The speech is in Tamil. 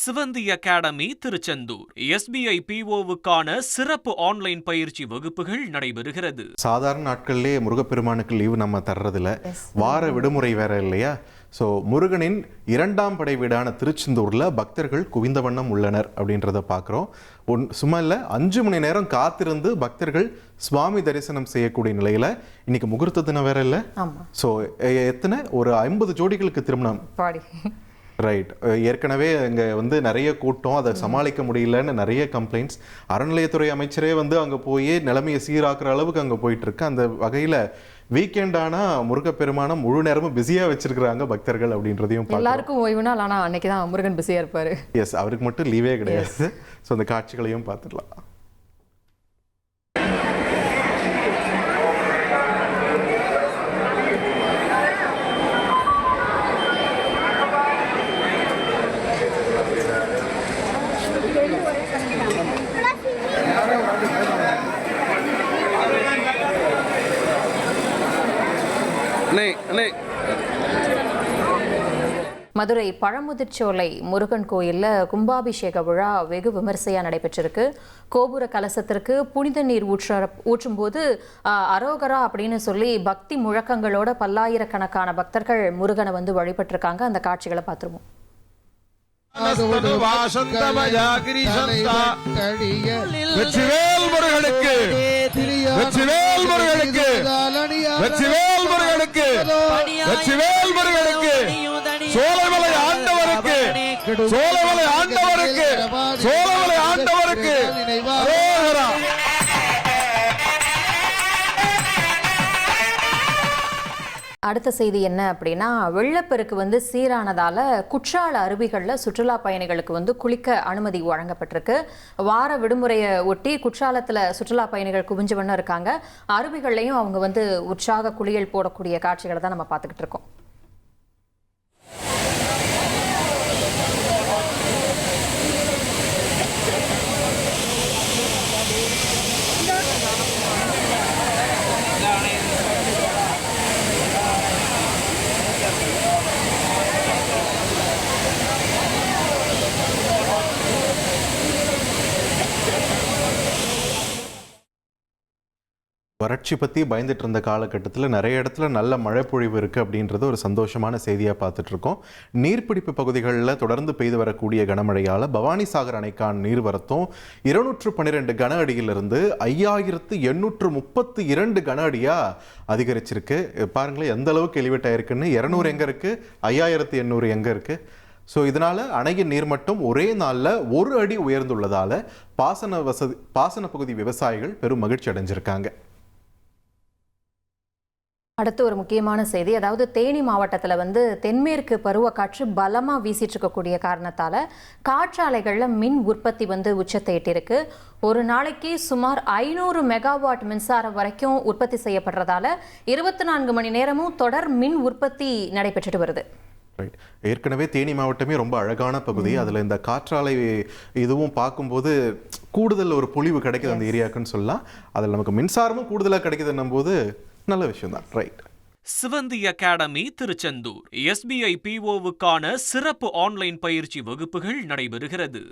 சிவந்தி அகாடமி திருச்செந்தூர் SBI PO-வுக்கான சிறப்பு ஆன்லைன் பயிற்சி வகுப்புகள் நடைபெறுகிறது. சாதாரண நாட்கள்லேயே முருகப்பெருமானுக்கு லீவு நம்ம தர்றதில்ல, வார விடுமுறை வேற இல்லையா? ஸோ முருகனின் 2ஆம் படை வீடான திருச்செந்தூரில் பக்தர்கள் குவிந்த வண்ணம் உள்ளனர் அப்படின்றத பார்க்குறோம். சும்மா இல்லை, 5 மணி நேரம் காத்திருந்து பக்தர்கள் சுவாமி தரிசனம் செய்யக்கூடிய நிலையில் இன்னைக்கு முகூர்த்த தினம் வேற இல்லை. ஸோ எத்தனை ஒரு 50 ஜோடிகளுக்கு திருமணம். ரைட். ஏற்கனவே இங்கே நிறைய கூட்டம், அதை சமாளிக்க முடியலன்னு நிறைய கம்ப்ளைண்ட்ஸ். அறநிலையத்துறை அமைச்சரே அங்கே போய் நிலைமையை சீராக்குற அளவுக்கு அங்கே போயிட்டு இருக்கு. அந்த வகையில் வீக்கெண்டானா முருகப்பெருமான முழு நேரமும் பிஸியா வச்சிருக்காங்க பக்தர்கள் அப்படின்றதையும் எல்லாருக்கும் ஓய்வுனா, ஆனா அன்னைக்கு தான் முருகன் பிஸியா இருப்பாரு. எஸ், அவருக்கு மட்டும் லீவே கிடையாது. ஸோ அந்த காட்சிகளையும் பார்த்துடலாம். மதுரை பழமுதிர்ச்சோலை முருகன் கோயிலில் கும்பாபிஷேக விழா வெகு விமரிசையாக நடைபெற்றிருக்கு. கோபுர கலசத்திற்கு புனித நீர் ஊற்றும் போது அரோகரா அப்படின்னு சொல்லி பக்தி முழக்கங்களோட பல்லாயிரக்கணக்கான பக்தர்கள் முருகனை வழிபட்டிருக்காங்க. அந்த காட்சிகளை பார்த்துருவோம். சோலைமலை ஆண்டவருக்கு, சோலைமலை ஆண்டவருக்கு, சோலைமலை ஆண்டவருக்கு. அடுத்த செய்தி என்ன அப்படின்னா, வெள்ளப்பெருக்கு சீரானதால குற்றால அருவிகளில் சுற்றுலா பயணிகளுக்கு குளிக்க அனுமதி வழங்கப்பட்டிருக்கு. வார விடுமுறையை ஒட்டி குற்றாலத்தில் சுற்றுலா பயணிகள் குவிஞ்ச வண்ணம் இருக்காங்க. அருவிகள்லையும் அவங்க உற்சாக குளியல் போடக்கூடிய காட்சிகளை தான் நம்ம பார்த்துக்கிட்டு இருக்கோம். வறட்சி பற்றி பயந்துட்டு இருந்த காலகட்டத்தில் நிறைய இடத்துல நல்ல மழை பொழிவு இருக்குது அப்படின்றது ஒரு சந்தோஷமான செய்தியாக பார்த்துட்ருக்கோம். நீர்பிடிப்பு பகுதிகளில் தொடர்ந்து பெய்து வரக்கூடிய கனமழையால் பவானிசாகர் அணைக்கான நீர்வரத்தும் 212 கன அடியிலிருந்து 5832 கன அடியாக அதிகரிச்சிருக்கு. பாருங்களேன் எந்த அளவுக்கு எலிவேட் ஆயிருக்குன்னு. 200 எங்கே இருக்குது, 5800 எங்கே இருக்குது. ஸோ இதனால் அணையின் நீர்மட்டம் ஒரே நாளில் 1 அடி உயர்ந்துள்ளதால் பாசன பகுதி விவசாயிகள் பெரும் மகிழ்ச்சி அடைஞ்சிருக்காங்க. அடுத்து ஒரு முக்கியமான செய்தி, அதாவது தேனி மாவட்டத்தில் தென்மேற்கு பருவக்காற்று பலமாக வீசிட்டு இருக்கக்கூடிய காரணத்தால் காற்றாலைகளில் மின் உற்பத்தி உச்சத்தை எட்டியிருக்கு. ஒரு நாளைக்கு சுமார் 500 மெகாவாட் மின்சாரம் வரைக்கும் உற்பத்தி செய்யப்படுறதால 24 மணி நேரமும் தொடர் மின் உற்பத்தி நடைபெற்றுட்டு வருது. ஏற்கனவே தேனி மாவட்டமே ரொம்ப அழகான பகுதி. அதில் இந்த காற்றாலை இதுவும் பார்க்கும்போது கூடுதல் ஒரு பொலிவு கிடைக்குது அந்த ஏரியாவுக்குன்னு சொல்லலாம். அதில் நமக்கு மின்சாரமும் கூடுதலாக கிடைக்குதுன்னும் போது நல்ல விஷயம் தான். ரைட். சிவந்தி அகாடமி திருச்செந்தூர் SBI PO-வுக்கான சிறப்பு ஆன்லைன் பயிற்சி வகுப்புகள் நடைபெறுகிறது.